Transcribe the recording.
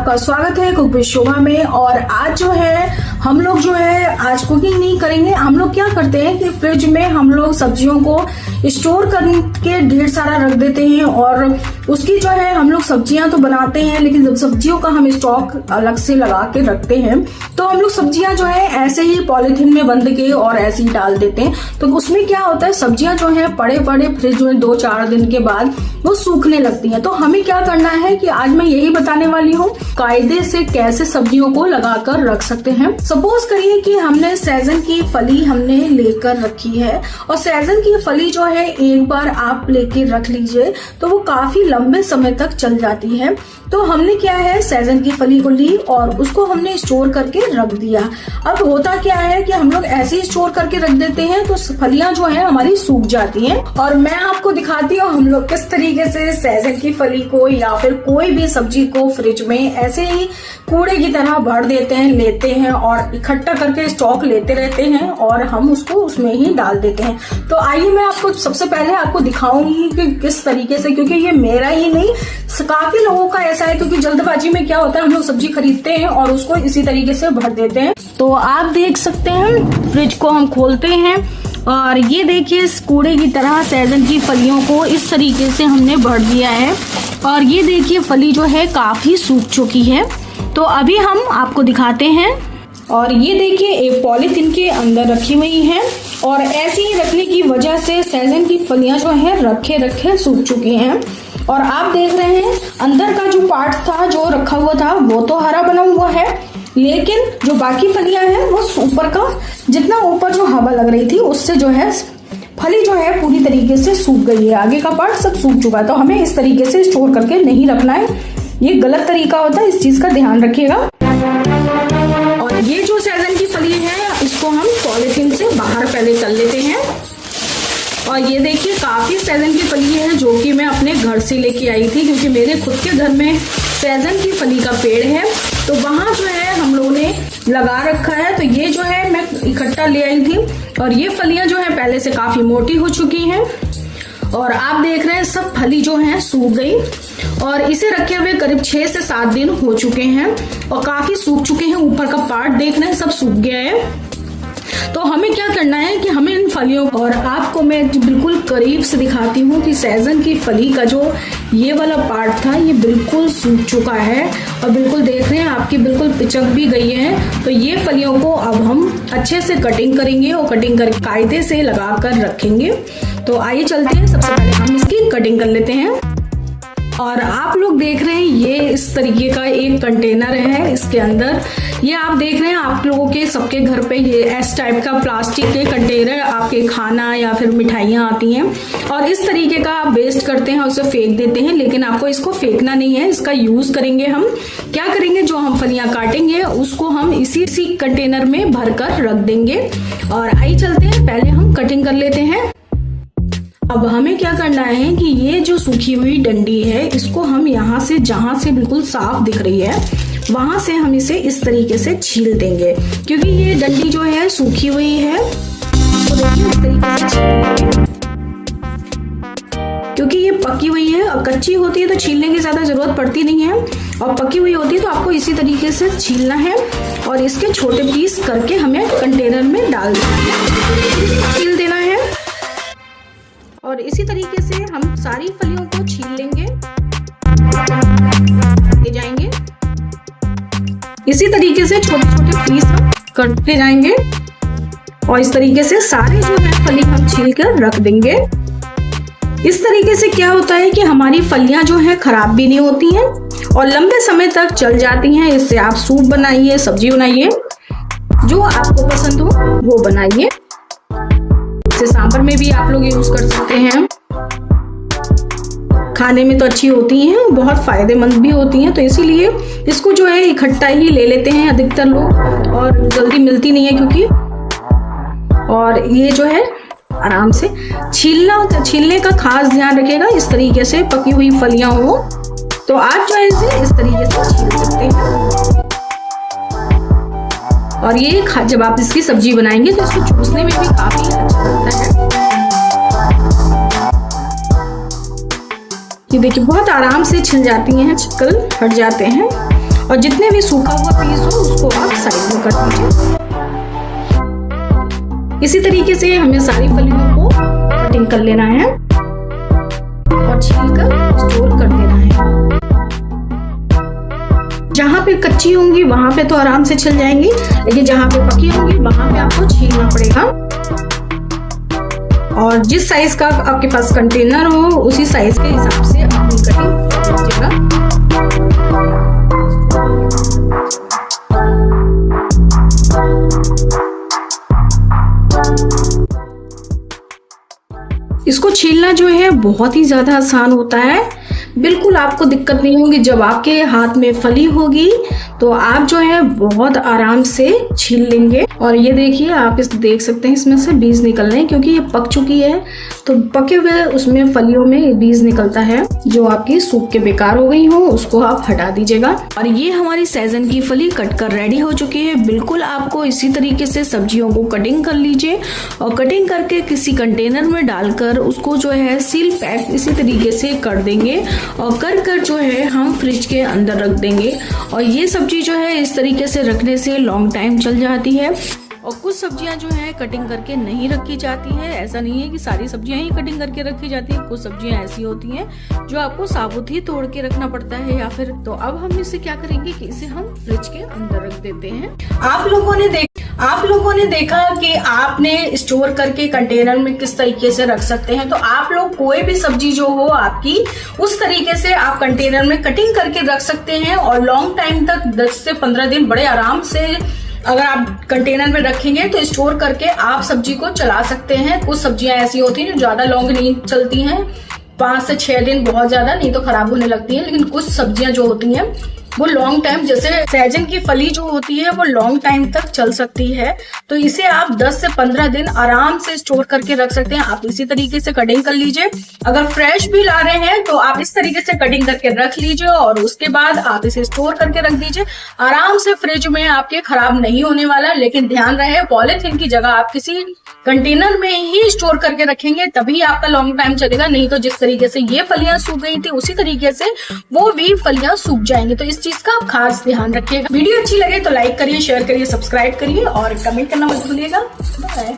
आपका स्वागत है कुक विद शोभा में। और आज जो है हम लोग आज कुकिंग नहीं करेंगे। हम लोग क्या करते हैं कि फ्रिज में हम लोग सब्जियों को स्टोर करके ढेर सारा रख देते हैं और उसकी जो है हम लोग सब्जियां तो बनाते हैं, लेकिन जब सब्जियों का हम स्टॉक अलग से लगा के रखते हैं तो हम लोग सब्जियां जो है ऐसे ही पॉलिथीन में बंद के और ऐसे ही डाल देते हैं। तो उसमें क्या होता है, सब्जियां जो है पड़े पड़े फ्रिज में 2-4 दिन के बाद वो सूखने लगती हैं। तो हमें क्या करना है कि आज मैं यही बताने वाली हूँ कायदे से कैसे सब्जियों को लगाकर रख सकते हैं। सपोज करिए कि हमने सहजन की फली हमने लेकर रखी है और सहजन की फली जो है एक बार आप लेके रख लीजिए तो वो काफी लंबे समय तक चल जाती है। तो हमने क्या है, सहजन की फली को ली और उसको हमने स्टोर करके रख दिया। अब होता क्या है कि हम लोग ऐसे ही स्टोर करके रख देते हैं तो फलियां जो है हमारी सूख जाती हैं। और मैं आपको दिखाती हूँ हम लोग किस तरीके से सहजन की फली को या फिर कोई भी सब्जी को फ्रिज में ऐसे ही कूड़े की तरह भर देते हैं, लेते हैं और इकट्ठा करके स्टॉक लेते रहते हैं और हम उसको उसमें ही डाल देते हैं। तो आइए मैं आपको सबसे पहले आपको दिखाऊंगी कि किस तरीके से, क्योंकि ये मेरा ही नहीं काफी लोगों का ऐसा है, क्योंकि जल्दबाजी में क्या होता है हम लोग सब्जी खरीदते हैं और उसको इसी तरीके से भर देते हैं। तो आप देख सकते हैं फ्रिज को हम खोलते हैं और ये देखिए इस कूड़े की तरह सहजन की फलियों को इस तरीके से हमने भर दिया है और ये देखिए फली जो है काफी सूख चुकी है। तो अभी हम आपको दिखाते हैं और ये देखिए एक पॉलीथिन के अंदर रखी हुई है और ऐसे ही रखने की वजह से सहजन की फलियां जो है रखे रखे सूख चुकी हैं। और आप देख रहे हैं अंदर का जो पार्ट था जो रखा हुआ था वो तो हरा बना हुआ है, लेकिन जो बाकी फलियां हैं वो ऊपर का जितना ऊपर जो हवा लग रही थी उससे जो है फली जो है पूरी तरीके से सूख गई है, आगे का पार्ट सब सूख चुका है। तो हमें इस तरीके से स्टोर करके नहीं रखना है, ये गलत तरीका होता है, इस चीज का ध्यान रखिएगा। और ये जो सहजन की फली है इसको हम पॉलिथीन से बाहर पहले कर लेते हैं। और ये देखिए काफी सहजन की फली है जो कि मैं अपने घर से लेके आई थी, क्योंकि मेरे खुद के घर में सहजन की फली का पेड़ है तो वहां जो है हम लोगों ने लगा रखा है। तो ये जो है मैं इकट्ठा ले आई थी और ये फलियां जो है पहले से काफी मोटी हो चुकी हैं और आप देख रहे हैं सब फली जो है सूख गई और इसे रखे हुए करीब 6 से 7 दिन हो चुके हैं और काफी सूख चुके हैं। ऊपर का पार्ट देख रहे हैं सब सूख गया है। तो हमें क्या करना है कि हमें इन फलियों और आपको मैं बिल्कुल करीब से दिखाती हूँ कि सहजन की फली का जो ये वाला पार्ट था ये बिल्कुल सूख चुका है और बिल्कुल देख रहे हैं आपकी बिल्कुल पिचक भी गई है। तो ये फलियों को अब हम अच्छे से कटिंग करेंगे और कटिंग करके कायदे से लगा कर रखेंगे। तो आइए चलते हैं, सबसे पहले हम इसकी कटिंग कर लेते हैं। और आप लोग देख रहे हैं ये इस तरीके का एक कंटेनर है, इसके अंदर ये आप देख रहे हैं आप लोगों के सबके घर पे ये इस टाइप का प्लास्टिक के कंटेनर आपके खाना या फिर मिठाइयाँ आती हैं और इस तरीके का आप वेस्ट करते हैं, उसे फेंक देते हैं, लेकिन आपको इसको फेंकना नहीं है, इसका यूज करेंगे। हम क्या करेंगे, जो हम फलियां काटेंगे उसको हम इसी कंटेनर में भर कर रख देंगे। और आइए चलते हैं, पहले हम कटिंग कर लेते हैं। अब हमें क्या करना है कि ये जो सूखी हुई डंडी है इसको हम यहाँ से जहां से बिल्कुल साफ दिख रही है वहां से हम इसे इस तरीके से छील देंगे, क्योंकि ये डंडी जो है सूखी हुई है तो देखिए इस तरीके से छील, क्योंकि ये पकी हुई है और कच्ची होती है तो छीलने की ज्यादा जरूरत पड़ती नहीं है और पकी हुई होती है तो आपको इसी तरीके से छीलना है और इसके छोटे पीस करके हमें कंटेनर में डाल छील देना है। और इसी तरीके से हम सारी फलियों को छील लेंगे, ले जाएंगे इसी तरीके से छोटे छोटे पीस हम करते जाएंगे और इस तरीके से सारे जो है फली हम छील कर रख देंगे। इस तरीके से क्या होता है कि हमारी फलियां जो है खराब भी नहीं होती हैं और लंबे समय तक चल जाती हैं। इससे आप सूप बनाइए, सब्जी बनाइए, जो आपको पसंद हो वो बनाइए। सांभर में भी आप लोग यूज कर सकते हैं, खाने में तो अच्छी होती हैं, बहुत फायदेमंद भी होती हैं। तो इसीलिए इसको जो है इकट्ठा ही ले लेते हैं अधिकतर लोग और जल्दी मिलती नहीं है क्योंकि। और ये जो है आराम से छीलने का खास ध्यान रखिएगा, इस तरीके से पकी हुई फलियां हो तो आप जो है इसे इस तरीके से छील सकते हैं। और ये जब आप इसकी सब्जी बनाएंगे तो इसको चूसने में भी काफी अच्छा लगता है। ये देखिए बहुत आराम से छिल जाती हैं, छिकल हट जाते हैं और जितने भी सूखा हुआ पीस हो उसको आप साइड में कर दीजिए। इसी तरीके से हमें सारी फलियों को कटिंग कर लेना है और छीलकर स्टोर कर देना है। जहां पे कच्ची होंगी वहां पे तो आराम से छिल जाएंगी, लेकिन जहां पे पकी होंगी वहां पे आपको छीलना पड़ेगा। और जिस साइज का आपके पास कंटेनर हो उसी साइज के हिसाब से अपनी कटिंग कर लीजिएगा। इसको छीलना जो है बहुत ही ज्यादा आसान होता है, बिल्कुल आपको दिक्कत नहीं होगी। जब आपके हाथ में फली होगी तो आप जो है बहुत आराम से छील लेंगे। और ये देखिए, आप इस देख सकते हैं इसमें से बीज निकल रहे हैं, क्योंकि ये पक चुकी है तो पके हुए उसमें फलियों में बीज निकलता है। जो आपकी सूख के बेकार हो गई हो उसको आप हटा दीजिएगा। और ये हमारी सहजन की फली कट कर रेडी हो चुकी है। बिल्कुल आपको इसी तरीके से सब्जियों को कटिंग कर लीजिए और कटिंग करके किसी कंटेनर में डालकर उसको जो है सील पैक इसी तरीके से कर देंगे और कर जो है हम फ्रिज के अंदर रख देंगे। और ये सब्जी जो है इस तरीके से रखने से लॉन्ग टाइम चल जाती है। और कुछ सब्जियां जो है कटिंग करके नहीं रखी जाती है। ऐसा नहीं है कि सारी सब्जियां ही कटिंग करके रखी जाती है, कुछ सब्जियां ऐसी होती हैं जो आपको साबुत ही तोड़ के रखना पड़ता है या फिर। तो अब हम इसे क्या करेंगे कि इसे हम फ्रिज के अंदर रख देते हैं। आप लोगों ने देखा कि आपने स्टोर करके कंटेनर में किस तरीके से रख सकते हैं। तो आप लोग कोई भी सब्जी जो हो आपकी, उस तरीके से आप कंटेनर में कटिंग करके रख सकते हैं और लॉन्ग टाइम तक 10 से 15 दिन बड़े आराम से अगर आप कंटेनर में रखेंगे तो स्टोर करके आप सब्जी को चला सकते हैं। कुछ सब्जियां ऐसी होती हैं जो ज्यादा लॉन्ग नहीं चलती हैं, 5 से 6 दिन बहुत ज्यादा नहीं तो खराब होने लगती हैं। लेकिन कुछ सब्जियां जो होती हैं वो लॉन्ग टाइम, जैसे सहजन की फली जो होती है वो लॉन्ग टाइम तक चल सकती है। तो इसे आप 10 से 15 दिन आराम से स्टोर करके रख सकते हैं। आप इसी तरीके से कटिंग कर लीजिए। अगर फ्रेश भी ला रहे हैं तो आप इस तरीके से कटिंग करके रख लीजिए और उसके बाद आप इसे स्टोर करके रख दीजिए। आराम से फ्रिज में आपके खराब नहीं होने वाला। लेकिन ध्यान रहे, पॉलिथीन की जगह आप किसी कंटेनर में ही स्टोर करके रखेंगे तभी आपका लॉन्ग टाइम चलेगा। नहीं तो जिस तरीके से ये फलियां सूख गई थी उसी तरीके से वो भी फलियां सूख जाएंगी। तो इस चीज का आप खास ध्यान रखिएगा। वीडियो अच्छी लगे तो लाइक करिए, शेयर करिए, सब्सक्राइब करिए और कमेंट करना मत भूलिएगा। बाय।